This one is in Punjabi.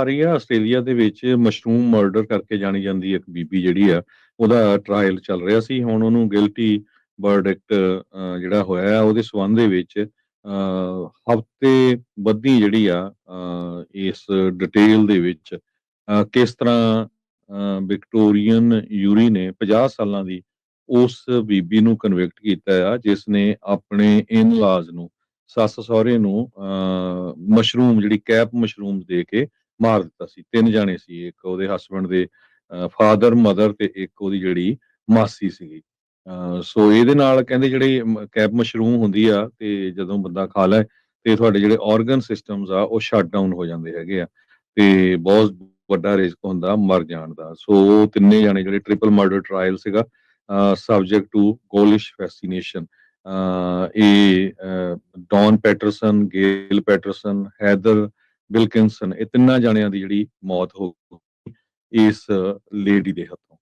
ਆ ਰਹੀ ਆ ਆਸਟ੍ਰੇਲੀਆ ਦੇ ਵਿੱਚ ਮਸ਼ਰੂਮ ਮਰਡਰ ਕਰਕੇ ਜਾਣੀ ਜਾਂਦੀ ਇੱਕ ਬੀਬੀ ਜਿਹੜੀ ਆ ਉਹਦਾ ਟ੍ਰਾਇਲ ਚੱਲ ਰਿਹਾ ਸੀ। ਹੁਣ ਉਹਨੂੰ ਗਿਲਟੀ ਵਰਡਿਕਟ ਜਿਹੜਾ ਹੋਇਆ ਆ ਉਹਦੇ ਸਬੰਧ ਦੇ ਵਿੱਚ ਹਫ਼ਤੇ ਬੱਧੀ ਜਿਹੜੀ ਆ ਇਸ ਡਿਟੇਲ ਦੇ ਵਿੱਚ ਕਿਸ ਤਰ੍ਹਾਂ ਵਿਕਟੋਰੀਅਨ ਯੂਰੀ ਨੇ 50 ਸਾਲਾਂ ਦੀ ਉਸ ਬੀਬੀ ਨੂੰ ਕਨਵਿਕਟ ਕੀਤਾ ਆ ਜਿਸ ਨੇ ਆਪਣੇ ਇਨ-ਲਾਜ਼ ਨੂੰ ਸੱਸ ਸਹੁਰੇ ਨੂੰ ਮਸ਼ਰੂਮ ਜਿਹੜੀ ਕੈਪ ਮਸ਼ਰੂਮ ਦੇ ਕੇ ਮਾਰ ਦਿੱਤਾ ਸੀ। 3 ਜਾਣੇ ਸੀ, ਇੱਕ ਉਹਦੇ ਹਸਬੈਂਡ ਦੇ ਫਾਦਰ ਮਦਰ ਤੇ ਇੱਕ ਉਹਦੀ ਜਿਹੜੀ ਮਾਸੀ ਸੀਗੀ। ਸੋ ਇਹਦੇ ਨਾਲ ਕਹਿੰਦੇ ਜਿਹੜੇ ਕੈਪ ਮਸ਼ਰੂਮ ਹੁੰਦੀ ਆ ਤੇ ਜਦੋਂ ਬੰਦਾ ਖਾ ਲੈ ਤੇ ਤੁਹਾਡੇ ਜਿਹੜੇ ਆਰਗਨ ਸਿਸਟਮਸ ਆ ਉਹ ਸ਼ਟ ਡਾਊਨ ਹੋ ਜਾਂਦੇ ਹੈਗੇ ਆ ਤੇ ਬਹੁਤ ਵੱਡਾ ਰਿਸਕ ਹੁੰਦਾ ਮਰ ਜਾਣ ਦਾ। ਸੋ ਤਿੰਨੇ ਜਾਣੇ ਜਿਹੜੇ ਟ੍ਰਿਪਲ ਮਰਡਰ ਟ੍ਰਾਇਲ ਸੀਗਾ ਸਬਜੈਕਟ ਟੂ ਗੋਲਿਸ਼ ਫੈਸੀਨੇਸ਼ਨ। ਇਹ ਡੌਨ ਪੈਟਰਸਨ, ਗੇਲ ਪੈਟਰਸਨ, ਹੈਦਰ ਵਿਲਕਿੰਸਨ, ਇਹ ਤਿੰਨਾਂ ਜਾਣਿਆਂ ਦੀ ਜਿਹੜੀ ਮੌਤ ਹੋ ਗਈ ਇਸ ਲੇਡੀ ਦੇ ਹੱਥੋਂ।